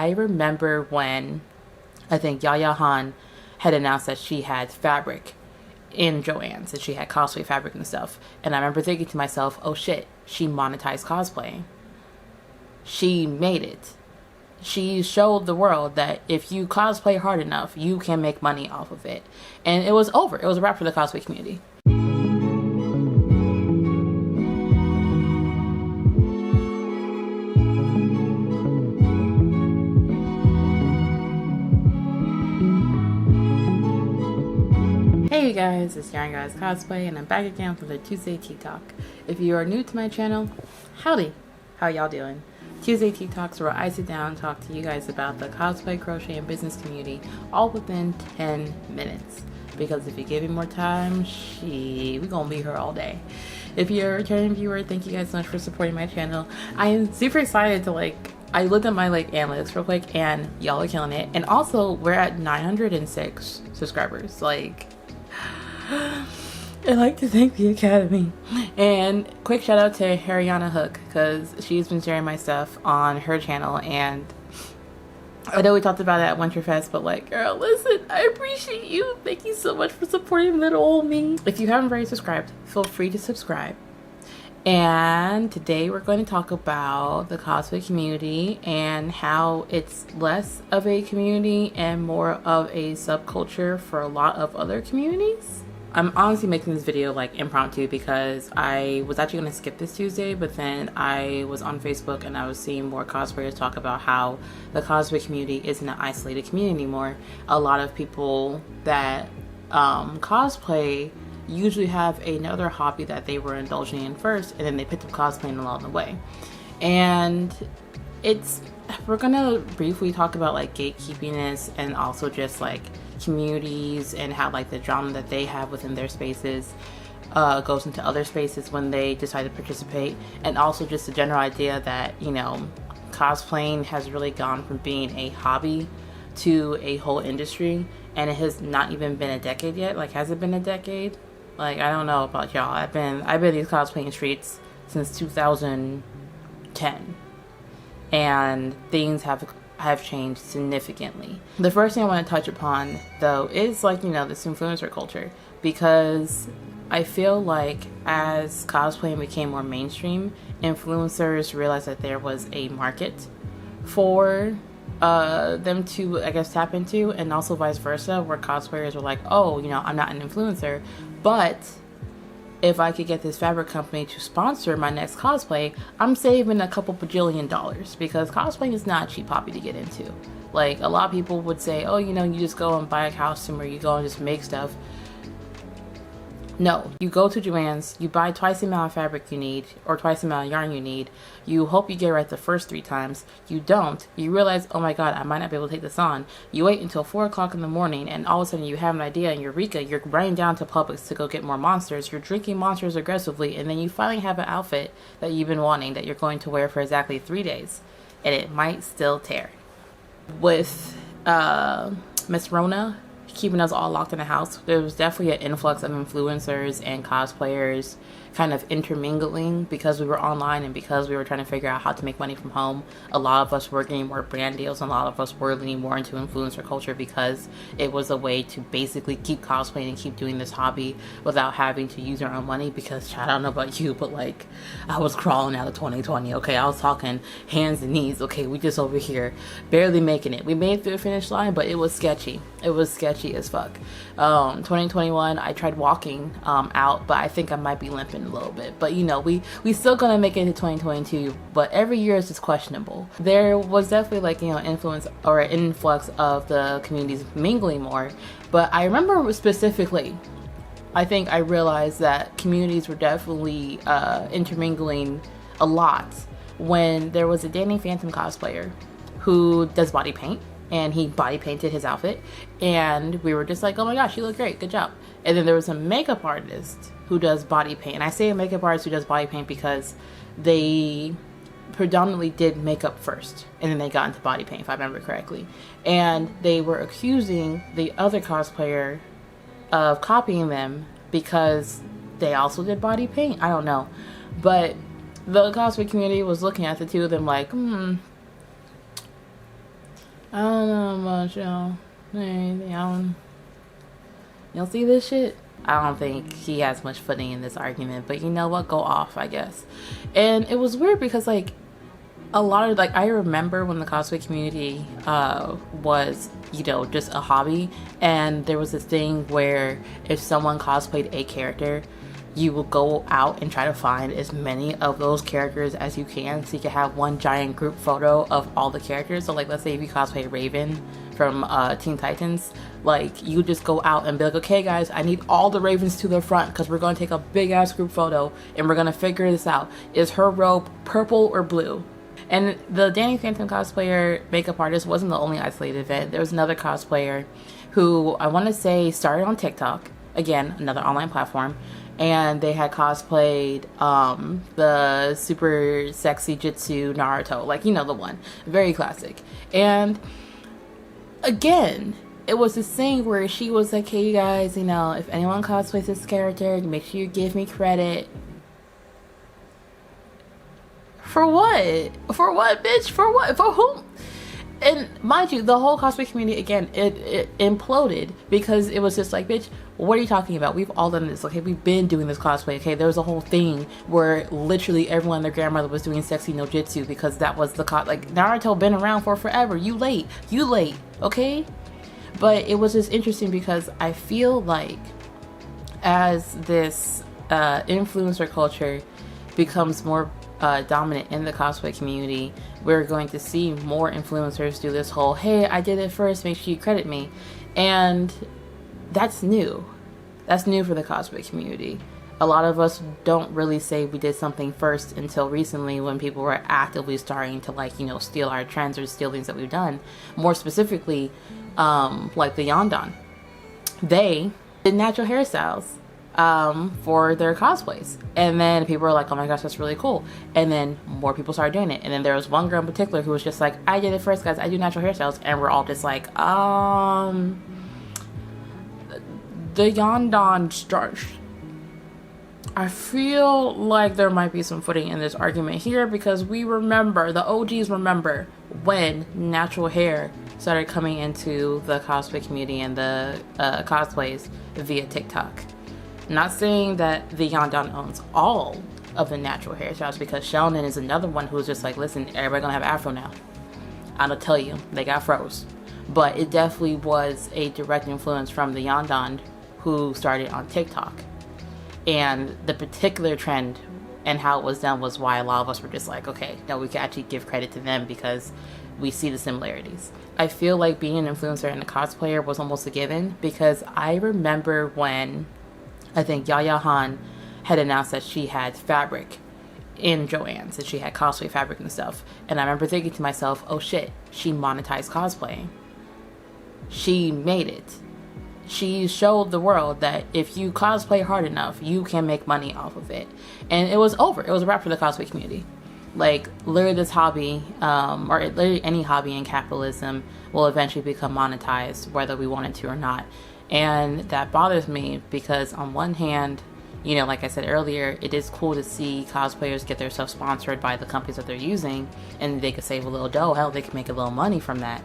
I remember when I think Yaya Han had announced that she had fabric in Joann's, and she had cosplay fabric and stuff. And I remember thinking to myself, oh shit, she monetized cosplay. She made it. She showed the world that if you cosplay hard enough, you can make money off of it. And it was over. It was a wrap for the cosplay community. Hey you guys, it's Young Guys Cosplay, and I'm back again for the Tuesday Tea Talk. If you are new to my channel, howdy, how y'all doing? Tuesday Tea Talks, where I sit down and talk to you guys about the cosplay, crochet, and business community, all within 10 minutes. Because if you give me more time, we're gonna be here all day. If you're a returning viewer, thank you guys so much for supporting my channel. I am super excited to I looked at my analytics real quick, and y'all are killing it. And also, we're at 906 subscribers. I like to thank the Academy. And quick shout out to Haryana Hook, because she's been sharing my stuff on her channel. And I know we talked about it at Winterfest, but girl, listen, I appreciate you. Thank you so much for supporting little old me. If you haven't already subscribed, feel free to subscribe. And today we're going to talk about the cosplay community and how it's less of a community and more of a subculture for a lot of other communities. I'm honestly making this video impromptu because I was actually going to skip this Tuesday, but then I was on Facebook and I was seeing more cosplayers talk about how the cosplay community isn't an isolated community anymore. A lot of people that cosplay usually have another hobby that they were indulging in first, and then they picked up cosplaying along the way. And we're gonna briefly talk about gatekeepiness, and also just communities and how the drama that they have within their spaces goes into other spaces when they decide to participate. And also just the general idea that cosplaying has really gone from being a hobby to a whole industry, and it has not even been a decade yet. Has it been a decade? I don't know about y'all. I've been in these cosplaying streets since 2010, and things have changed significantly. The first thing I want to touch upon, though, is this influencer culture, because I feel as cosplaying became more mainstream, influencers realized that there was a market for them to, I guess, tap into, and also vice versa, where cosplayers were oh, I'm not an influencer, but if I could get this fabric company to sponsor my next cosplay, I'm saving a couple bajillion dollars, because cosplaying is not a cheap hobby to get into. A lot of people would say, oh, you just go and buy a costume, or you go and just make stuff. No, you go to Joann's, you buy twice the amount of fabric you need, or twice the amount of yarn you need. You hope you get it right the first 3 times. You don't. You realize, oh my god, I might not be able to take this on. You wait until 4 o'clock in the morning, and all of a sudden you have an idea, and you're running down to Publix to go get more monsters. You're drinking monsters aggressively, and then you finally have an outfit that you've been wanting that you're going to wear for exactly 3 days. And it might still tear. With Miss Rona keeping us all locked in the house, there was definitely an influx of influencers and cosplayers kind of intermingling, because we were online and because we were trying to figure out how to make money from home. A lot of us were getting more brand deals, and a lot of us were leaning more into influencer culture, because it was a way to basically keep cosplaying and keep doing this hobby without having to use our own money. Because I don't know about you, but I was crawling out of 2020. Okay, I was talking hands and knees. Okay, we just over here barely making it. We made it through the finish line, but it was sketchy. It was sketchy as fuck. 2021, I tried walking out, but I think I might be limping a little bit. But we still gonna make it into 2022, but every year is just questionable. There was definitely influence or influx of the communities mingling more, but I remember specifically, I think I realized that communities were definitely intermingling a lot when there was a Danny Phantom cosplayer who does body paint, and he body painted his outfit, and we were just oh my gosh, you look great, good job. And then there was a makeup artist who does body paint, and I say a makeup artist who does body paint because they predominantly did makeup first, and then they got into body paint, if I remember correctly. And they were accusing the other cosplayer of copying them because they also did body paint. I don't know, but the cosplay community was looking at the two of them I don't know much, y'all. You'll see this shit. I don't think he has much footing in this argument, but you know what? Go off, I guess. And it was weird because like a lot of like I remember when the cosplay community was, you know, just a hobby, and there was this thing where if someone cosplayed a character, you will go out and try to find as many of those characters as you can so you can have one giant group photo of all the characters. So like let's say if you cosplay Raven from Teen Titans, like you just go out and be like, okay guys, I need all the Ravens to the front because we're going to take a big ass group photo and we're going to figure this out. Is her robe purple or blue? And the Danny Phantom cosplayer makeup artist wasn't the only isolated event. There was another cosplayer who I want to say started on TikTok, again another online platform, and they had cosplayed the super sexy Jitsu Naruto, like, you know, the one, very classic. And again, it was this thing where she was like, hey you guys, you know, if anyone cosplays this character, make sure you give me credit. For what? For what, bitch? For what? For whom? And mind you, the whole cosplay community, again, it imploded because it was just like, bitch, what are you talking about? We've all done this. Okay, we've been doing this cosplay. Okay, there was a whole thing where literally everyone and their grandmother was doing sexy no jitsu because that was the like Naruto been around for forever. You late, okay? But it was just interesting because I feel like as this influencer culture becomes more dominant in the cosplay community, we're going to see more influencers do this whole, hey, I did it first, make sure you credit me. And that's new. That's new for the cosplay community. A lot of us don't really say we did something first until recently when people were actively starting to, like, you know, steal our trends or steal things that we've done. More specifically, like the Yondan. They did natural hairstyles for their cosplays, and then people were like, oh my gosh, that's really cool. And then more people started doing it, and then there was one girl in particular who was just like, I did it first, guys, I do natural hairstyles. And we're all just like, the Yondan starch. I feel like there might be some footing in this argument here because we remember, the OGs remember when natural hair started coming into the cosplay community and the cosplays via TikTok. Not saying that the Yondan owns all of the natural hairstyles, because Sheldon is another one who's just like, listen, everybody gonna have afro now. I'm gonna tell you, they got froze. But it definitely was a direct influence from the Yondan who started on TikTok. And the particular trend and how it was done was why a lot of us were just like, okay, no, we can actually give credit to them because we see the similarities. I feel like being an influencer and a cosplayer was almost a given because I remember when I think Yaya Han had announced that she had fabric in Joann's and she had cosplay fabric and stuff. And I remember thinking to myself, oh shit, she monetized cosplaying. She made it. She showed the world that if you cosplay hard enough, you can make money off of it. And it was over. It was a wrap for the cosplay community. Like, literally this hobby, or literally any hobby in capitalism will eventually become monetized, whether we want it to or not. And that bothers me because on one hand, you know, like I said earlier, it is cool to see cosplayers get their stuff sponsored by the companies that they're using and they could save a little dough. Hell, they could make a little money from that.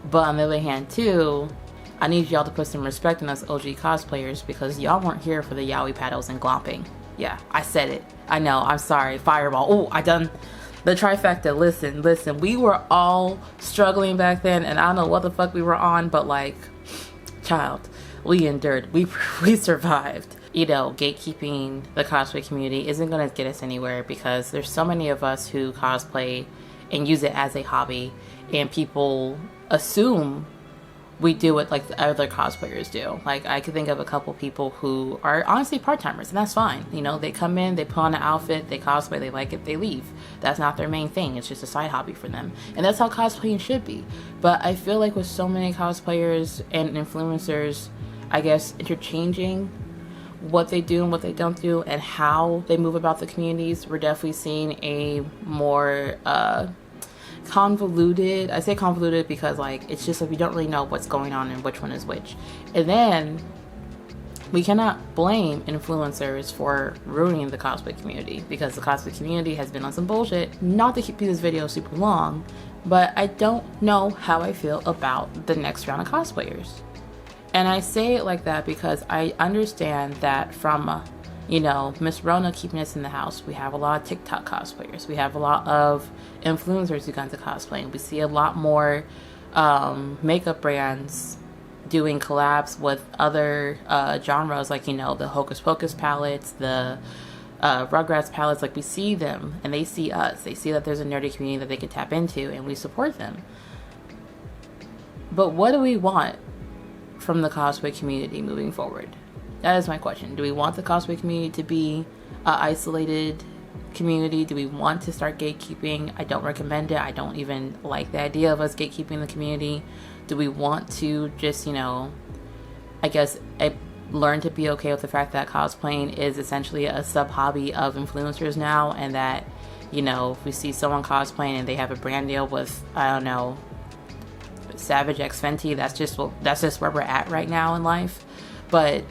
But on the other hand too, I need y'all to put some respect in us OG cosplayers because y'all weren't here for the yaoi paddles and glomping. Yeah, I said it. I know, I'm sorry. Fireball. Oh, I done the trifecta. Listen, we were all struggling back then and I don't know what the fuck we were on, but like, child, we endured. We survived. You know, gatekeeping the cosplay community isn't going to get us anywhere because there's so many of us who cosplay and use it as a hobby and people assume we do it like the other cosplayers do. Like, I could think of a couple people who are honestly part-timers, and that's fine. You know, they come in, they put on an outfit, they cosplay, they like it, they leave. That's not their main thing. It's just a side hobby for them. And that's how cosplaying should be. But I feel like with so many cosplayers and influencers, I guess, interchanging what they do and what they don't do and how they move about the communities, we're definitely seeing a more convoluted. I say convoluted because like it's just like we don't really know what's going on and which one is which. And then we cannot blame influencers for ruining the cosplay community because the cosplay community has been on some bullshit. Not to keep this video super long, but I don't know how I feel about the next round of cosplayers. And I say it like that because I understand that from, Miss Rona keeping us in the house, we have a lot of TikTok cosplayers. We have a lot of influencers who got into cosplaying. We see a lot more makeup brands doing collabs with other genres, like, the Hocus Pocus palettes, the Rugrats palettes. Like, we see them and they see us. They see that there's a nerdy community that they can tap into, and we support them. But what do we want from the cosplay community moving forward? That is my question. Do we want the cosplay community to be an isolated community? Do we want to start gatekeeping? I don't recommend it. I don't even like the idea of us gatekeeping the community. Do we want to just, learn to be okay with the fact that cosplaying is essentially a sub hobby of influencers now, and that, if we see someone cosplaying and they have a brand deal with, I don't know, Savage X Fenty, that's just where we're at right now in life. But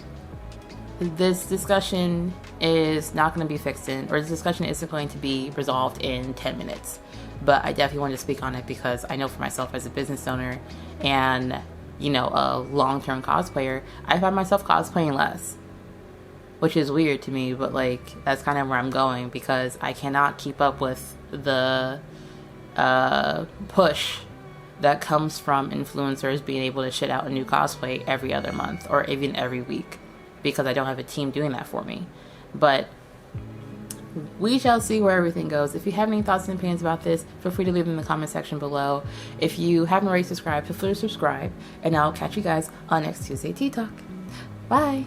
this discussion is not going to be fixed this discussion isn't going to be resolved in 10 minutes. But I definitely wanted to speak on it because I know for myself as a business owner and, a long-term cosplayer, I find myself cosplaying less, which is weird to me, but that's kind of where I'm going, because I cannot keep up with the push that comes from influencers being able to shit out a new cosplay every other month or even every week, because I don't have a team doing that for me. But we shall see where everything goes. If you have any thoughts and opinions about this, feel free to leave them in the comment section below. If you haven't already subscribed, feel free to subscribe, and I'll catch you guys on next Tuesday Tea Talk. Bye.